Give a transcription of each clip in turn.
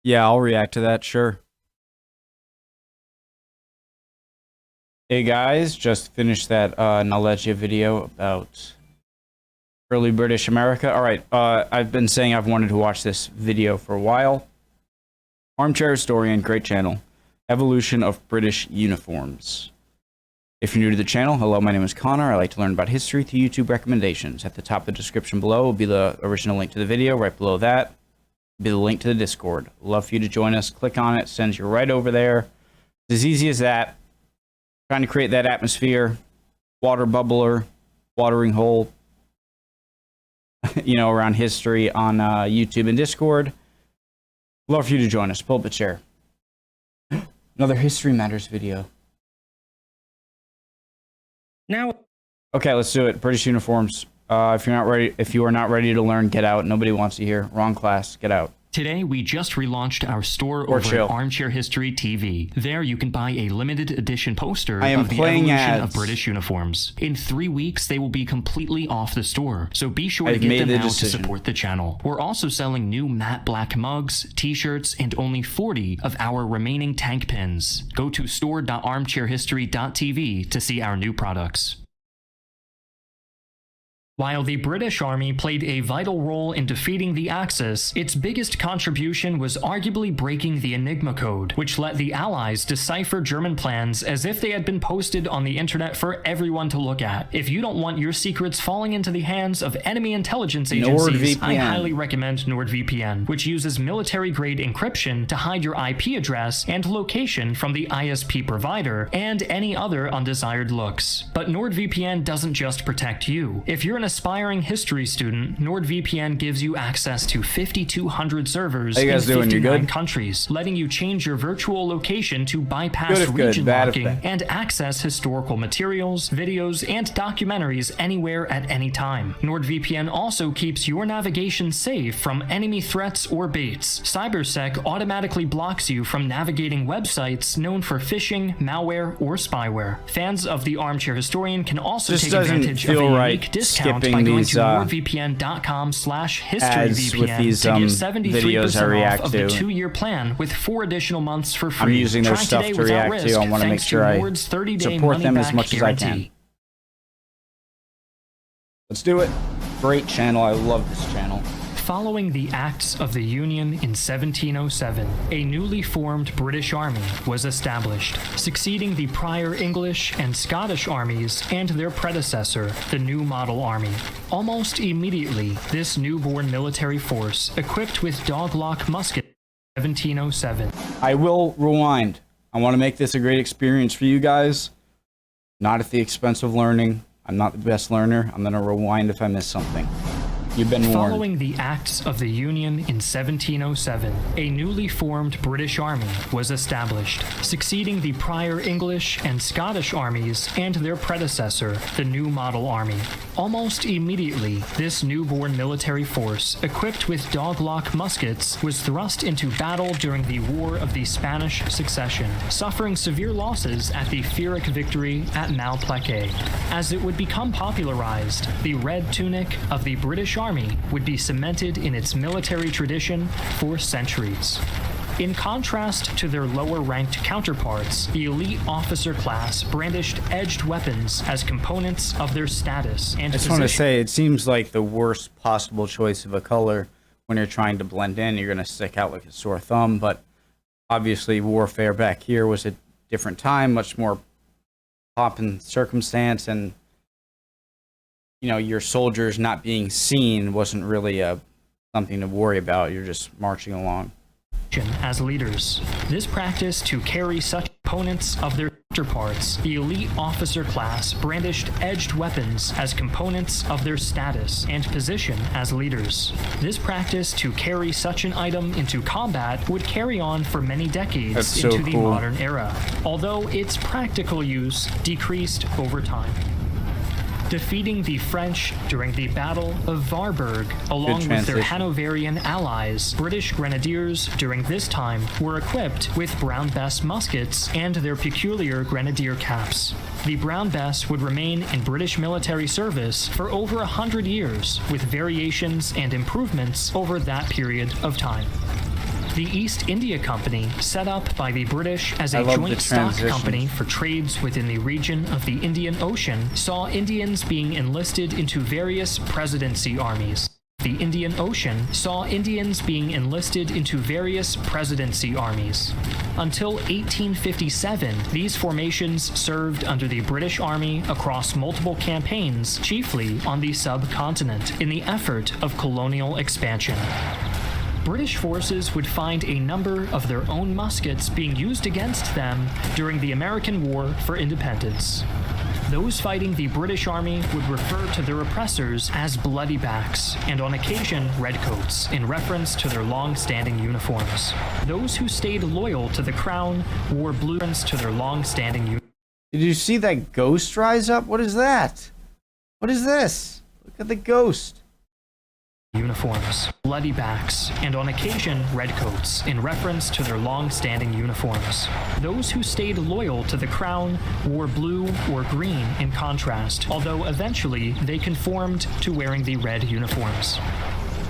Yeah, I'll react to that, sure. Hey guys, just finished that knowledge video about early British America. Alright, I've been saying I've wanted to watch this video for a while. Armchair Historian, great channel. Evolution of British Uniforms. If you're new to the channel, hello, my name is Connor. I like to learn about history through YouTube recommendations. At the top of the description below will be the original link to the video. Right below that will be the link to the Discord. Love for you to join us. Click on it, sends you right over there. It's as easy as that. Trying to create that atmosphere, water bubbler, watering hole, you know, around history on YouTube and Discord. Love for you to join us. Pull up a chair. Another History Matters video. Now, okay, let's do it. British uniforms. If you are not ready to learn, get out. Nobody wants you here. Wrong class. Get out. today we just relaunched our store over at Armchair History TV. There you can buy a limited edition poster of the evolution of British uniforms. In 3 weeks, they will be completely off the store, so be sure to get them now to support the channel. We're also selling new matte black mugs, t-shirts, and only 40 of our remaining tank pins. Go to store.armchairhistory.tv to see our new products. While the British Army played a vital role in defeating the Axis, its biggest contribution was arguably breaking the Enigma code, which let the Allies decipher German plans as if they had been posted on the internet for everyone to look at. If you don't want your secrets falling into the hands of enemy intelligence agencies, I highly recommend NordVPN, which uses military-grade encryption to hide your IP address and location from the ISP provider and any other undesired looks. But NordVPN doesn't just protect you. If you're an aspiring history student, NordVPN gives you access to 5,200 servers in 59 countries, letting you change your virtual location to bypass region locking and access historical materials, videos, and documentaries anywhere at any time. NordVPN also keeps your navigation safe from enemy threats or baits. CyberSec automatically blocks you from navigating websites known for phishing, malware, or spyware. Fans of the Armchair Historian can also take advantage of a unique discount by going to nordvpn.com/historyvpn to get 73% off of the 2-year plan with 4 additional months for free. I'm using their stuff to react to. I want to make sure I support them as much as I can. Let's do it. Great channel. I love this channel. Following the Acts of the Union in 1707, a newly formed British army was established, succeeding the prior English and Scottish armies and their predecessor, the New Model Army. Almost immediately, this newborn military force, equipped with doglock muskets, 1707. I will rewind. I want to make this a great experience for you guys, not at the expense of learning. I'm not the best learner. I'm going to rewind if I miss something. You've been warned. Following the Acts of the Union in 1707, a newly formed British army was established, succeeding the prior English and Scottish armies and their predecessor, the New Model Army. Almost immediately, this newborn military force, equipped with doglock muskets, was thrust into battle during the War of the Spanish Succession, suffering severe losses at the Pyrrhic victory at Malplaquet. As it would become popularized, the red tunic of the British Army would be cemented in its military tradition for centuries. In contrast to their lower-ranked counterparts, the elite officer class brandished edged weapons as components of their status and position. I just want to say, it seems like the worst possible choice of a color when you're trying to blend in. You're going to stick out like a sore thumb, but obviously warfare back here was a different time, much more pomp and circumstance, and you know, your soldiers not being seen wasn't really something to worry about. You're just marching along. As leaders, this practice to carry such components of their counterparts, the elite officer class brandished edged weapons as components of their status and position as leaders. This practice to carry such an item into combat would carry on for many decades into the modern era, although its practical use decreased over time. Defeating the French during the Battle of Warburg, along with their Hanoverian allies, British grenadiers during this time were equipped with Brown Bess muskets and their peculiar grenadier caps. The Brown Bess would remain in British military service for over 100 years, with variations and improvements over that period of time. The East India Company, set up by the British as I a love joint the stock transition. company for trades within the region of the Indian Ocean, saw Indians being enlisted into various presidency armies. The Indian Ocean saw Indians being enlisted into various presidency armies. Until 1857, these formations served under the British Army across multiple campaigns, chiefly on the subcontinent, in the effort of colonial expansion. British forces would find a number of their own muskets being used against them during the American War for Independence. Those fighting the British Army would refer to their oppressors as bloody backs, and on occasion redcoats, in reference to their long-standing uniforms. Those who stayed loyal to the crown wore blue ribbons to their long-standing uniforms. Did you see that ghost rise up? What is that? What is this? Look at the ghost. Bloody backs, and on occasion redcoats, in reference to their long-standing uniforms. Those who stayed loyal to the crown wore blue or green in contrast, although eventually they conformed to wearing the red uniforms.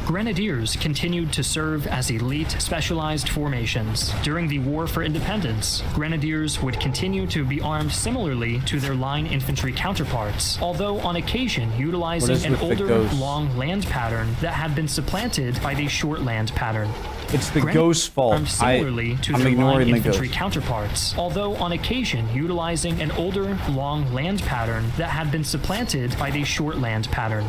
Grenadiers continued to serve as elite specialized formations. During the War for Independence, grenadiers would continue to be armed similarly to their line infantry counterparts, although on occasion utilizing an older long land pattern that had been supplanted by the short land pattern. It's the ghost's fault. Similarly to their line infantry counterparts, although on occasion utilizing an older long land pattern that had been supplanted by the short land pattern.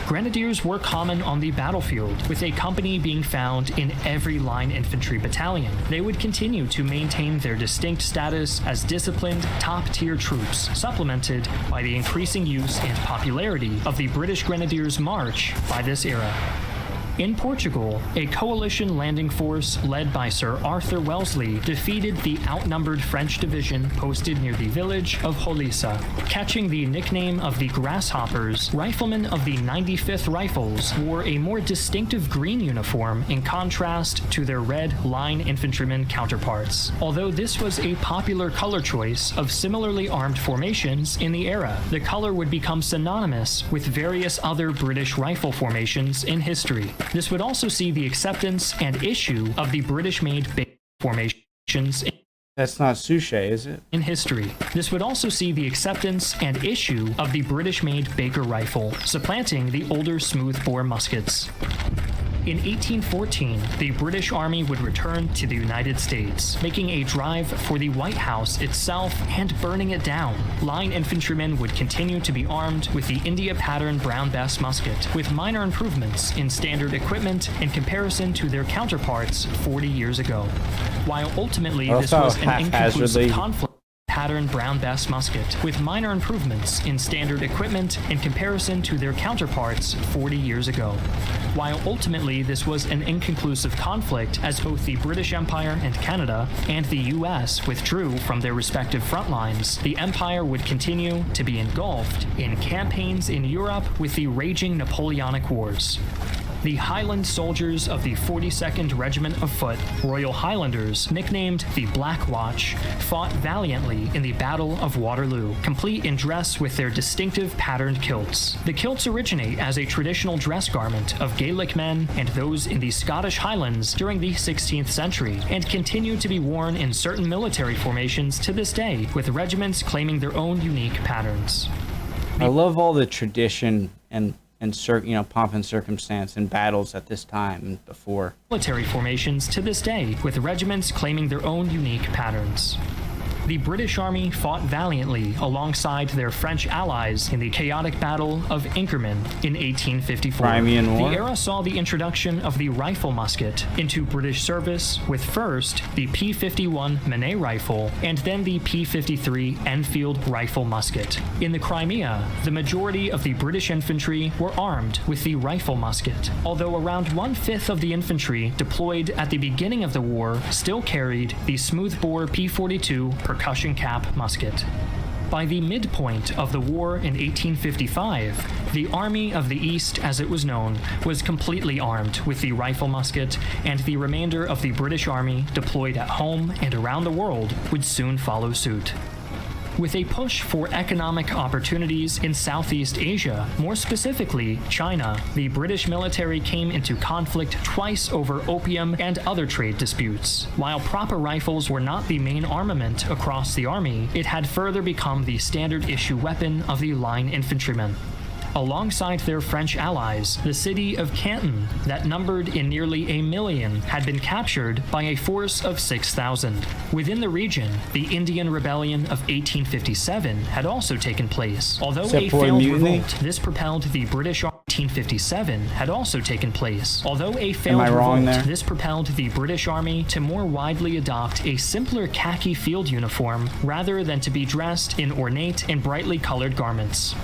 Grenadiers were common on the battlefield, with a company being found in every line infantry battalion. They would continue to maintain their distinct status as disciplined, top-tier troops, supplemented by the increasing use and popularity of the British Grenadiers' March by this era. In Portugal, a coalition landing force led by Sir Arthur Wellesley defeated the outnumbered French division posted near the village of Holissa. Catching the nickname of the Grasshoppers, riflemen of the 95th Rifles wore a more distinctive green uniform in contrast to their red line infantrymen counterparts. Although this was a popular color choice of similarly armed formations in the era, the color would become synonymous with various other British rifle formations in history. This would also see the acceptance and issue of the British-made big formations That's not Suchet, is it? in history. This would also see the acceptance and issue of the British-made Baker rifle, supplanting the older smoothbore muskets. In 1814, the British Army would return to the United States, making a drive for the White House itself and burning it down. Line infantrymen would continue to be armed with the India pattern Brown Bess musket, with minor improvements in standard equipment in comparison to their counterparts 40 years ago. While ultimately this was an inconclusive conflict, pattern Brown Bess musket, with minor improvements in standard equipment in comparison to their counterparts 40 years ago. While ultimately this was an inconclusive conflict, as both the British Empire and Canada and the US withdrew from their respective front lines, the Empire would continue to be engulfed in campaigns in Europe with the raging Napoleonic Wars. The Highland soldiers of the 42nd Regiment of Foot, Royal Highlanders, nicknamed the Black Watch, fought valiantly in the Battle of Waterloo, complete in dress with their distinctive patterned kilts. The kilts originate as a traditional dress garment of Gaelic men and those in the Scottish Highlands during the 16th century, and continue to be worn in certain military formations to this day, with regiments claiming their own unique patterns. I love all the tradition and pomp and circumstance in battles at this time and before. Military formations to this day, with regiments claiming their own unique patterns. The British Army fought valiantly alongside their French allies in the chaotic Battle of Inkerman in 1854. Crimean War. The era saw the introduction of the rifle musket into British service, with first the P-51 Manet rifle and then the P-53 Enfield rifle musket. In the Crimea, the majority of the British infantry were armed with the rifle musket, although around 1/5 of the infantry deployed at the beginning of the war still carried the smoothbore P-42 percussion cap musket. By the midpoint of the war in 1855, the Army of the East, as it was known, was completely armed with the rifle musket, and the remainder of the British Army deployed at home and around the world would soon follow suit. with a push for economic opportunities in Southeast Asia, more specifically China. The British military came into conflict twice over opium and other trade disputes. While proper rifles were not the main armament across the army, it had further become the standard issue weapon of the line infantrymen. Alongside their French allies, the city of Canton, that numbered in nearly 1 million, had been captured by a force of 6,000. Within the region, the Indian Rebellion of 1857 had also taken place. Although a failed revolt, this propelled the British Army. 1857 had also taken place. Although a failed revolt, this propelled the British Army to more widely adopt a simpler khaki field uniform rather than to be dressed in ornate and brightly colored garments.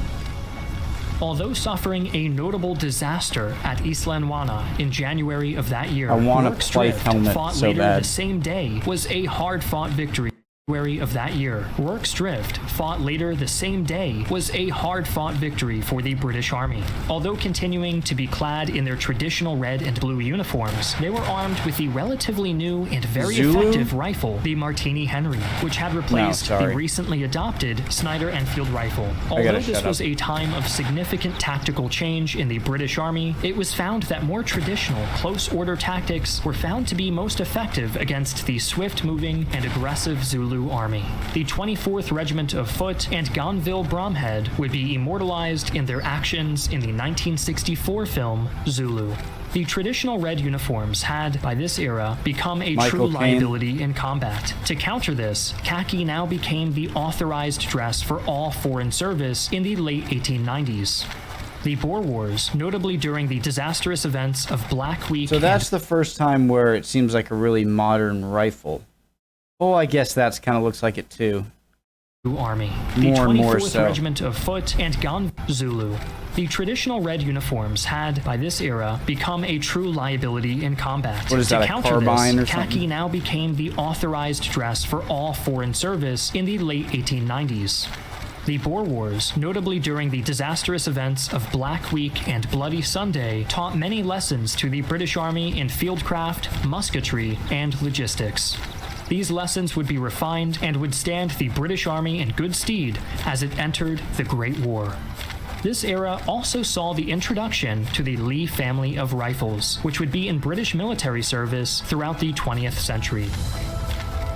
Although suffering a notable disaster at Iii Smle in January of that year, Rorke's Drift, fought later the same day, was a hard-fought victory. Of that year, Rorke's Drift, fought later the same day, was a hard-fought victory for the British Army. Although continuing to be clad in their traditional red and blue uniforms, they were armed with the relatively new and very effective rifle, the Martini Henry, which had replaced the recently adopted Snider Enfield rifle. Although this was a time of significant tactical change in the British Army, it was found that more traditional close-order tactics were found to be most effective against the swift-moving and aggressive Zulu Army. The 24th Regiment of Foot and Gonville Bromhead would be immortalized in their actions in the 1964 film Zulu. The traditional red uniforms had, by this era, become a true liability in combat. To counter this, khaki now became the authorized dress for all foreign service in the late 1890s. The Boer Wars, notably during the disastrous events of Black Week. So that's the first time where it seems like a really modern rifle. Oh, I guess that's kind of looks like it too. Army. The 24th Regiment of Foot and Gon Zulu. The traditional red uniforms had, by this era, become a true liability in combat. What is that, a carbine or something? Khaki now became the authorized dress for all foreign service in the late 1890s. The Boer Wars, notably during the disastrous events of Black Week and Bloody Sunday, taught many lessons to the British Army in fieldcraft, musketry, and logistics. These lessons would be refined and would stand the British Army in good stead as it entered the Great War. This era also saw the introduction to the Lee family of rifles, which would be in British military service throughout the 20th century.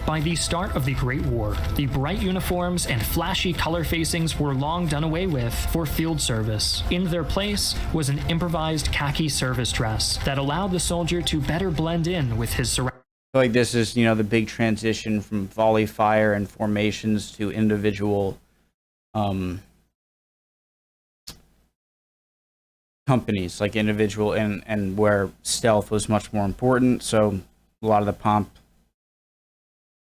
By the start of the Great War, the bright uniforms and flashy color facings were long done away with for field service. In their place was an improvised khaki service dress that allowed the soldier to better blend in with his surroundings. Like this is, you know, the big transition from volley fire and formations to individual companies, like individual and where stealth was much more important. So a lot of the pomp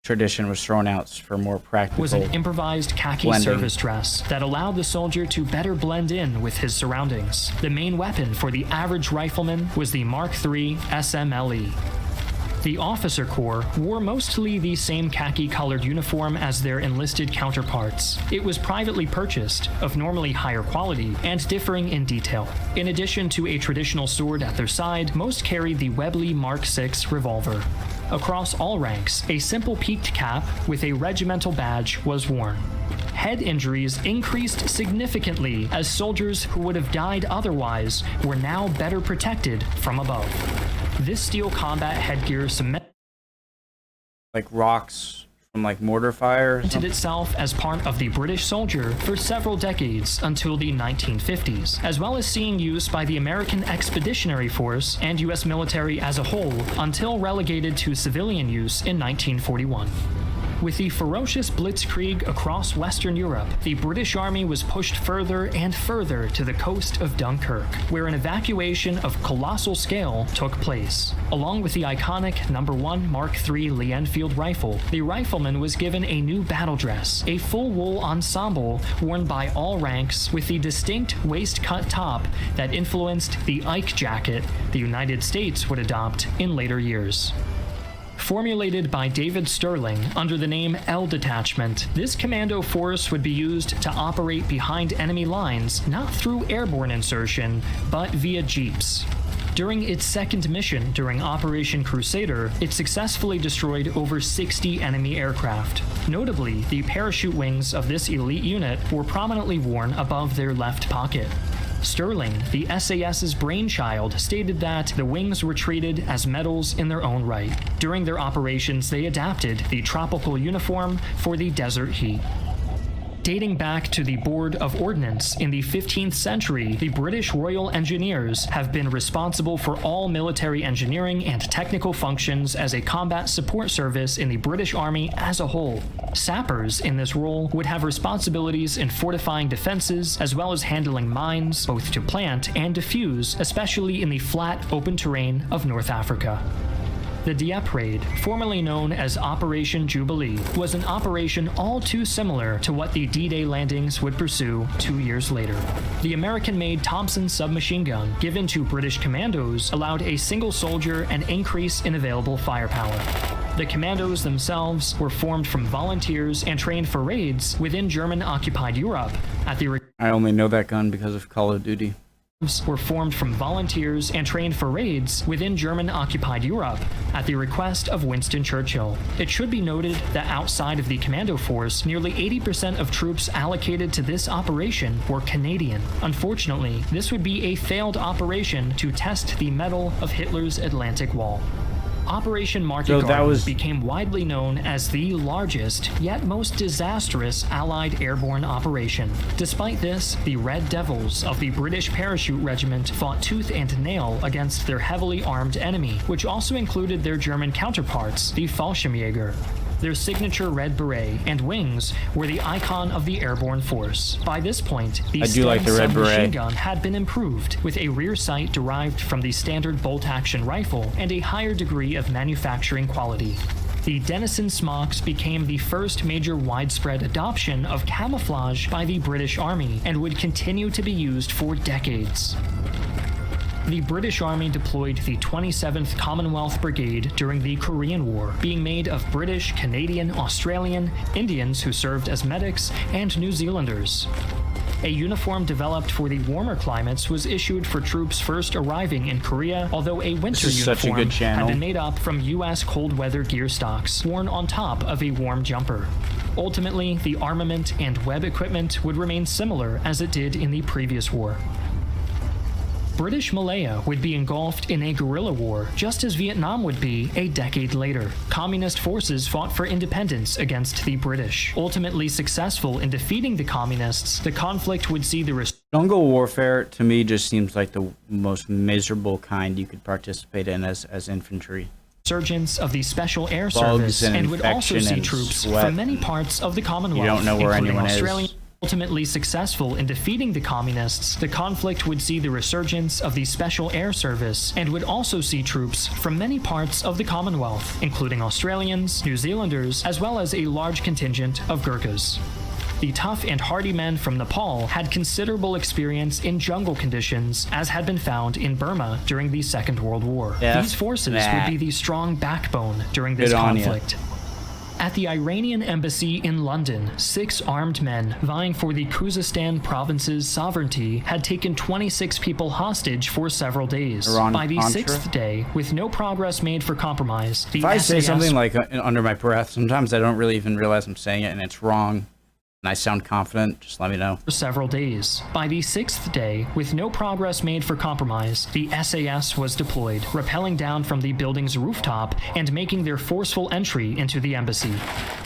tradition was thrown out for more practical. Was an improvised khaki service dress that allowed the soldier to better blend in with his surroundings. The main weapon for the average rifleman was the Mark III SMLE. The officer corps wore mostly the same khaki-colored uniform as their enlisted counterparts. It was privately purchased, of normally higher quality, and differing in detail. In addition to a traditional sword at their side, most carried the Webley Mark VI revolver. Across all ranks, a simple peaked cap with a regimental badge was worn. Head injuries increased significantly as soldiers who would have died otherwise were now better protected from above. This steel combat headgear cemented like rocks from like mortar fire itself as part of the British soldier for several decades until the 1950s, as well as seeing use by the American Expeditionary Force and U.S. military as a whole until relegated to civilian use in 1941. With the ferocious blitzkrieg across Western Europe, the British Army was pushed further and further to the coast of Dunkirk, where an evacuation of colossal scale took place. Along with the iconic No. 1 Mark III Lee Enfield rifle, the rifleman was given a new battle dress, a full wool ensemble worn by all ranks with the distinct waist-cut top that influenced the Ike jacket the United States would adopt in later years. Formulated by David Sterling under the name L Detachment, this commando force would be used to operate behind enemy lines not through airborne insertion, but via jeeps. During its second mission during Operation Crusader, it successfully destroyed over 60 enemy aircraft. Notably, the parachute wings of this elite unit were prominently worn above their left pocket. Sterling, the SAS's brainchild, stated that the wings were treated as medals in their own right. During their operations, they adapted the tropical uniform for the desert heat. Dating back to the Board of Ordnance in the 15th century, the British Royal Engineers have been responsible for all military engineering and technical functions as a combat support service in the British Army as a whole. Sappers in this role would have responsibilities in fortifying defenses as well as handling mines, both to plant and defuse, especially in the flat, open terrain of North Africa. The Dieppe Raid, formerly known as Operation Jubilee, was an operation all too similar to what the D-Day landings would pursue 2 years later. The American-made Thompson submachine gun given to British commandos allowed a single soldier an increase in available firepower. The commandos themselves were formed from volunteers and trained for raids within German-occupied Europe at the I only know that gun because of Call of Duty. were formed from volunteers and trained for raids within German-occupied Europe at the request of Winston Churchill. It should be noted that outside of the commando force, nearly 80% of troops allocated to this operation were Canadian. Unfortunately, this would be a failed operation to test the mettle of Hitler's Atlantic Wall. Operation Market Garden became widely known as the largest, yet most disastrous Allied airborne operation. Despite this, the Red Devils of the British Parachute Regiment fought tooth and nail against their heavily armed enemy, which also included their German counterparts, the Fallschirmjäger. Their signature red beret and wings were the icon of the airborne force. By this point, the submachine gun had been improved, with a rear sight derived from the standard bolt-action rifle and a higher degree of manufacturing quality. The Denison smocks became the first major widespread adoption of camouflage by the British Army and would continue to be used for decades. The British Army deployed the 27th Commonwealth Brigade during the Korean War, being made of British, Canadian, Australian, Indians who served as medics, and New Zealanders. A uniform developed for the warmer climates was issued for troops first arriving in Korea, although a winter uniform had been made up from U.S. cold weather gear stocks, worn on top of a warm jumper. Ultimately, the armament and web equipment would remain similar as it did in the previous war. British Malaya would be engulfed in a guerrilla war, just as Vietnam would be a decade later. Communist forces fought for independence against the British. Ultimately successful in defeating the communists, the conflict would see the jungle warfare to me just seems like the most miserable kind you could participate in as infantry. Resurgence of the Special Air Service and would also see troops from many parts of the Commonwealth, including Australia. Ultimately successful in defeating the communists, the conflict would see the resurgence of the Special Air Service and would also see troops from many parts of the Commonwealth, including Australians, New Zealanders, as well as a large contingent of Gurkhas. The tough and hardy men from Nepal had considerable experience in jungle conditions, as had been found in Burma during the Second World War. These forces would be the strong backbone during this conflict. At the Iranian embassy in London, 6 armed men vying for the Khuzestan province's sovereignty had taken 26 people hostage for several days. By the 6th day, with no progress made for compromise, the If I say something like under my breath, sometimes I don't really even realize I'm saying it and it's wrong. And I sound confident, just let me know. For several days. By the 6th day, with no progress made for compromise, the SAS was deployed, rappelling down from the building's rooftop and making their forceful entry into the embassy.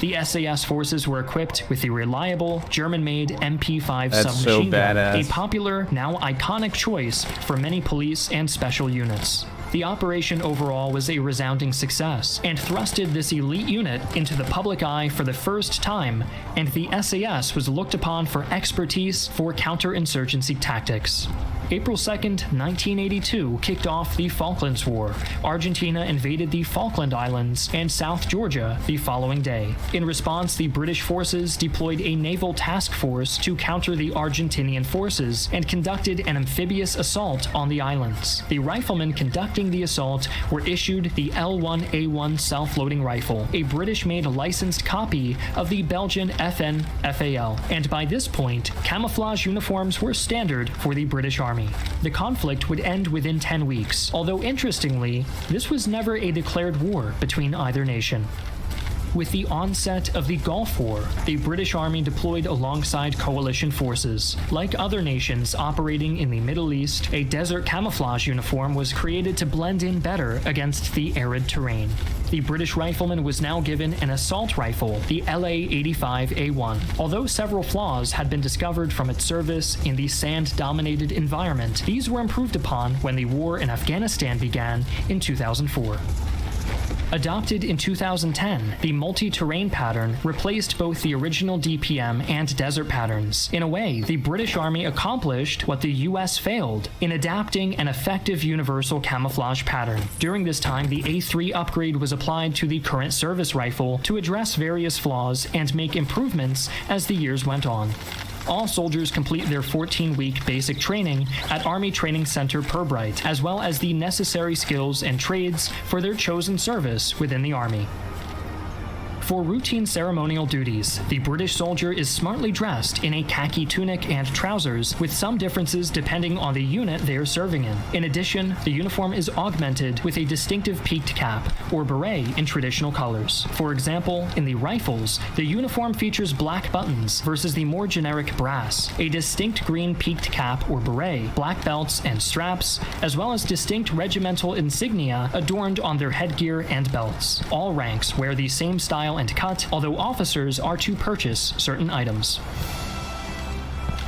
The SAS forces were equipped with the reliable, German-made MP5 submachine gun, a popular, now iconic choice for many police and special units. The operation overall was a resounding success and thrusted this elite unit into the public eye for the first time, and the SAS was looked upon for expertise for counterinsurgency tactics. April 2nd, 1982 kicked off the Falklands War. Argentina invaded the Falkland Islands and South Georgia the following day. In response, the British forces deployed a naval task force to counter the Argentinian forces and conducted an amphibious assault on the islands. The riflemen conducting the assault were issued the L1A1 self-loading rifle, a British-made licensed copy of the Belgian FN FAL, and by this point, camouflage uniforms were standard for the British Army. Army. The conflict would end within 10 weeks, although interestingly, this was never a declared war between either nation. With the onset of the Gulf War, the British Army deployed alongside coalition forces. Like other nations operating in the Middle East, a desert camouflage uniform was created to blend in better against the arid terrain. The British rifleman was now given an assault rifle, the LA-85A1. Although several flaws had been discovered from its service in the sand-dominated environment, these were improved upon when the war in Afghanistan began in 2004. Adopted in 2010, the multi-terrain pattern replaced both the original DPM and desert patterns. In a way, the British Army accomplished what the US failed in adapting an effective universal camouflage pattern. During this time, the A3 upgrade was applied to the current service rifle to address various flaws and make improvements as the years went on. All soldiers complete their 14-week basic training at Army Training Center Pirbright, as well as the necessary skills and trades for their chosen service within the Army. For routine ceremonial duties, the British soldier is smartly dressed in a khaki tunic and trousers, with some differences depending on the unit they are serving in. In addition, the uniform is augmented with a distinctive peaked cap, or beret, in traditional colors. For example, in the Rifles, the uniform features black buttons versus the more generic brass, a distinct green peaked cap or beret, black belts and straps, as well as distinct regimental insignia adorned on their headgear and belts. All ranks wear the same style and cut, although officers are to purchase certain items.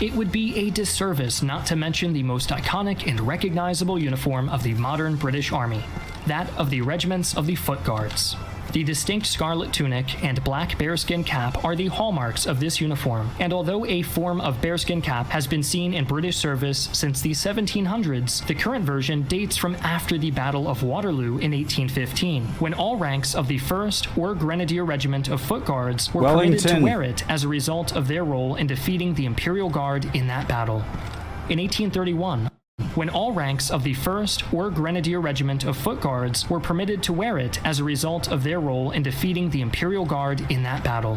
It would be a disservice not to mention the most iconic and recognizable uniform of the modern British Army, that of the regiments of the Foot Guards. The distinct scarlet tunic and black bearskin cap are the hallmarks of this uniform, and although a form of bearskin cap has been seen in British service since the 1700s, the current version dates from after the Battle of Waterloo in 1815, when all ranks of the 1st or Grenadier Regiment of Foot Guards were permitted to wear it as a result of their role in defeating the Imperial Guard in that battle. In 1831, when all ranks of the 1st or Grenadier Regiment of Foot Guards were permitted to wear it as a result of their role in defeating the Imperial Guard in that battle.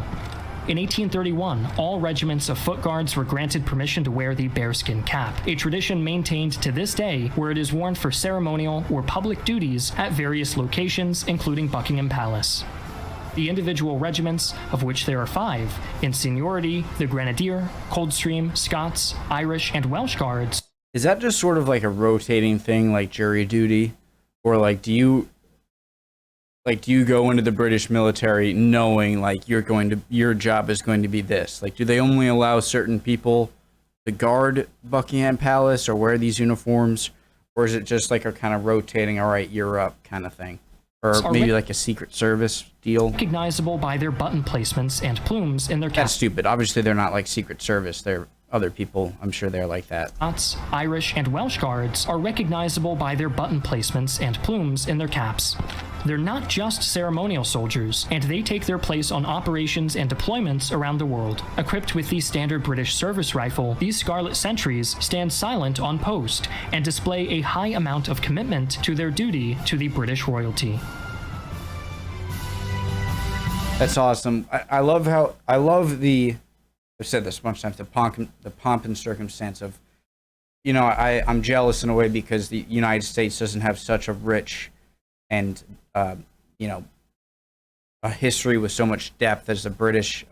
In 1831, all regiments of Foot Guards were granted permission to wear the bearskin cap, a tradition maintained to this day where it is worn for ceremonial or public duties at various locations, including Buckingham Palace. The individual regiments, of which there are 5, in seniority, the Grenadier, Coldstream, Scots, Irish, and Welsh Guards. Is that just sort of like a rotating thing, like jury duty? Or like do you go into the British military knowing like your job is going to be this? Like, do they only allow certain people to guard Buckingham Palace or wear these uniforms? Or is it just like a kind of rotating, all right, you're up kind of thing? Or maybe like a Secret Service deal? Recognizable by their button placements and plumes in their caps. That's stupid. Obviously they're not like Secret Service. They're other people, I'm sure they're like that. Scots, Irish, and Welsh Guards are recognizable by their button placements and plumes in their caps. They're not just ceremonial soldiers, and they take their place on operations and deployments around the world. Equipped with the standard British service rifle, these Scarlet Sentries stand silent on post and display a high amount of commitment to their duty to the British royalty. That's awesome. I've said this a bunch of times, the pomp and circumstance of, I'm jealous in a way because the United States doesn't have such a rich and, a history with so much depth as the British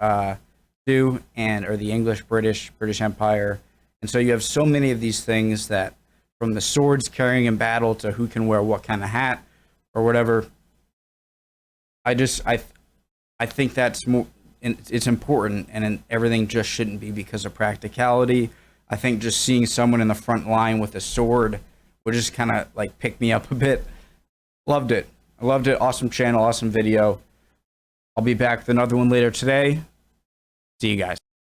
do, or the British Empire. And so you have so many of these things that, from the swords carrying in battle to who can wear what kind of hat or whatever, I think that's more, it's important, and everything just shouldn't be because of practicality. I think just seeing someone in the front line with a sword would just kind of like pick me up a bit. Loved it. I loved it. Awesome channel, awesome video. I'll be back with another one later today. See you guys.